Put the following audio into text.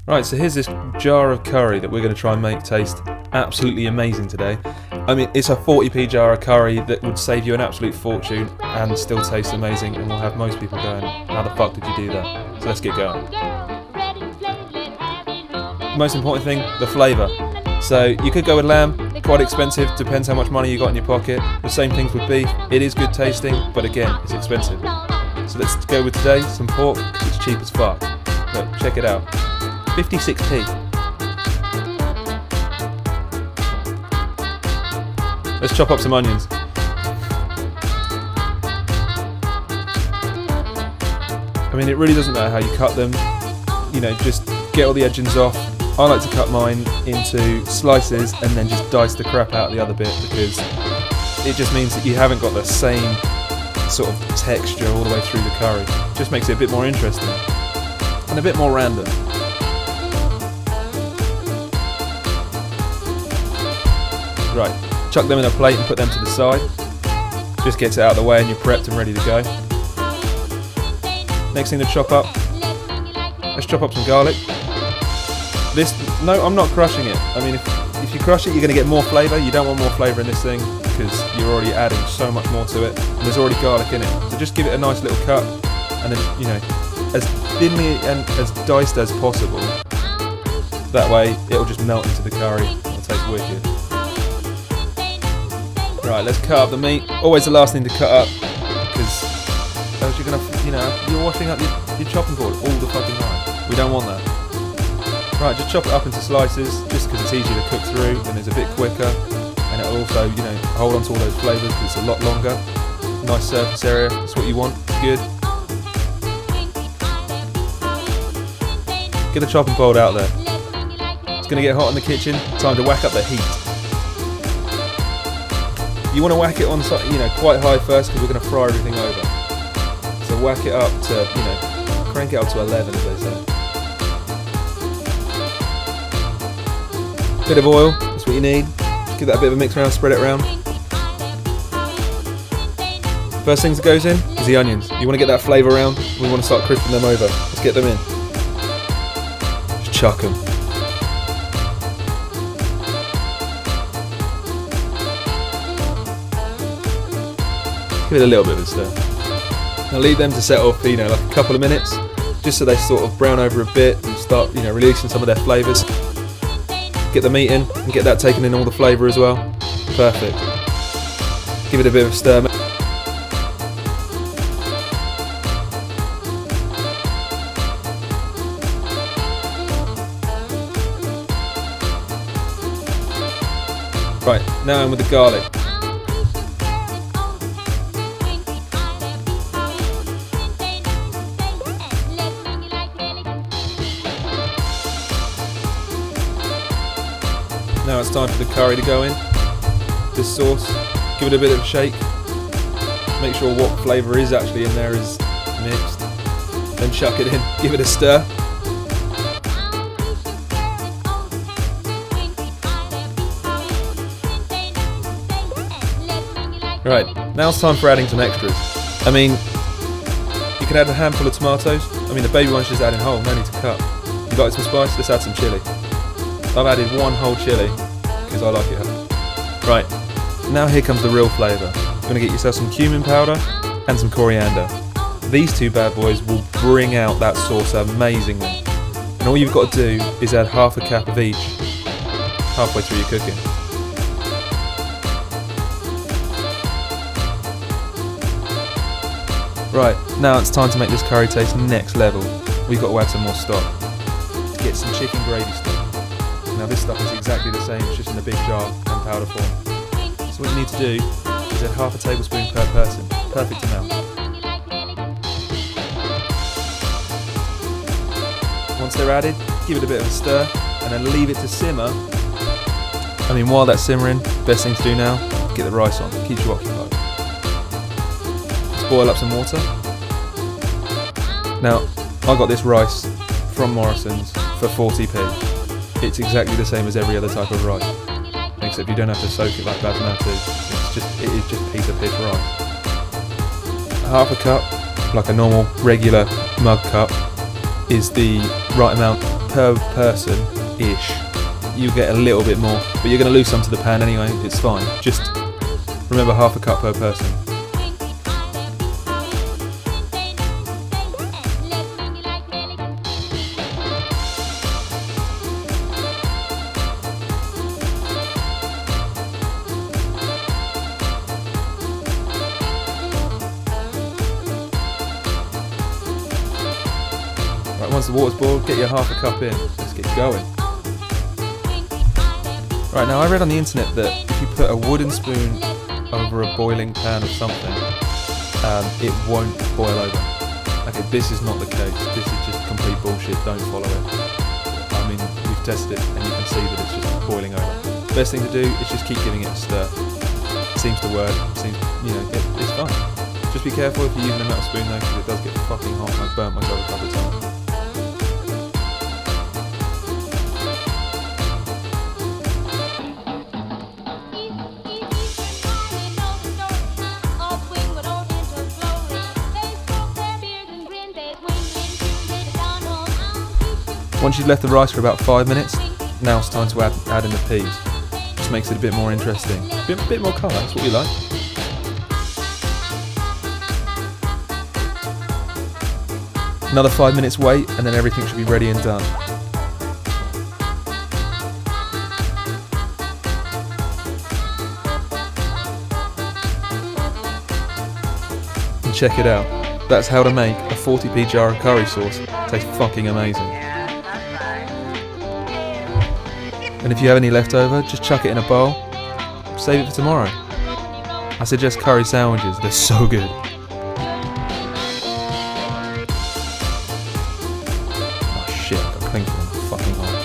Right, so here's this jar of curry that we're going to try and make taste absolutely amazing today. I mean, it's a 40p jar of curry that would save you an absolute fortune and still taste amazing, and will have most people going, how the fuck did you do that? So let's get going. Most important thing, the flavour. So you could go with lamb, quite expensive, depends how much money you got in your pocket. The same things with beef, it is good tasting, but again, it's expensive. So let's go with today, some pork, because it's cheap as fuck. Look, check it out. 56p. Let's chop up some onions. I mean, it really doesn't matter how you cut them. You know, just get all the edges off. I like to cut mine into slices and then just dice the crap out of the other bit, because it just means that you haven't got the same sort of texture all the way through the curry. It just makes it a bit more interesting and a bit more random. Right, chuck them in a plate and put them to the side. Just gets it out of the way and you're prepped and ready to go. Next thing to chop up, let's chop up some garlic. No, I'm not crushing it. I mean, if you crush it, you're going to get more flavour. You don't want more flavour in this thing because you're already adding so much more to it, and there's already garlic in it. So just give it a nice little cut, and then, you know, as thinly and as diced as possible. That way, it'll just melt into the curry. It'll taste wicked. Right, let's cut up the meat. Always the last thing to cut up, because else you're gonna, you're washing up your chopping board all the fucking time. We don't want that. Right, just chop it up into slices, just because it's easier to cook through and it's a bit quicker, and it'll also, hold on to all those flavours because it's a lot longer. Nice surface area, that's what you want. It's good. Get the chopping board out there. It's going to get hot in the kitchen. Time to whack up the heat. You want to whack it on, quite high first, because we're going to fry everything over. So whack it up to, crank it up to 11, as they say. Bit of oil, that's what you need. Just give that a bit of a mix around, spread it around. First thing that goes in is the onions. You want to get that flavour around. We want to start crisping them over. Let's get them in. Just chuck them. Give it a little bit of a stir. Now leave them to set off, like a couple of minutes, just so they sort of brown over a bit and start, releasing some of their flavours. Get the meat in and get that taken in all the flavour as well. Perfect. Give it a bit of a stir. Right, now in with the garlic. Now it's time for the curry to go in. This sauce, give it a bit of a shake. Make sure what flavour is actually in there is mixed. Then chuck it in, give it a stir. Right, now it's time for adding some extras. I mean, you can add a handful of tomatoes. I mean, the baby one's just adding whole, no need to cut. You like some spice? Let's add some chilli. I've added one whole chilli because I like it. Right, now here comes the real flavour. You're going to get yourself some cumin powder and some coriander. These two bad boys will bring out that sauce amazingly. And all you've got to do is add half a cap of each halfway through your cooking. Right, now it's time to make this curry taste next level. We've got to add some more stock. To get some chicken gravy stock. Now this stuff is exactly the same, it's just in a big jar and powder form. So what you need to do is add half a tablespoon per person. Perfect amount. Once they're added, give it a bit of a stir and then leave it to simmer. I mean, while that's simmering, best thing to do now, get the rice on. Keeps you occupied. Let's boil up some water. Now, I got this rice from Morrison's for 40p. It's exactly the same as every other type of rice, except you don't have to soak it like basmati. It is just piece of piss rice. Half a cup, like a normal regular mug cup, is the right amount per person-ish. You get a little bit more, but you're going to lose some to the pan anyway. It's fine. Just remember, half a cup per person. Right, once the water's boiled, get your half a cup in. Let's get going. Right, now I read on the internet that if you put a wooden spoon over a boiling pan of something, it won't boil over. Okay, this is not the case. This is just complete bullshit. Don't follow it. I mean, we've tested it and you can see that it's just boiling over. Best thing to do is just keep giving it a stir. It seems to work. It's fine. Just be careful if you're using a metal spoon though, because it does get fucking hot. I've burnt myself a couple of times. Once you've left the rice for about 5 minutes, now it's time to add in the peas. Just makes it a bit more interesting. Bit more colour, that's what we like. Another 5 minutes wait, and then everything should be ready and done. And check it out. That's how to make a 40p jar of curry sauce. Tastes fucking amazing. And if you have any left over, just chuck it in a bowl. Save it for tomorrow. I suggest curry sandwiches, they're so good. Oh shit, I got clinker on the fucking hole.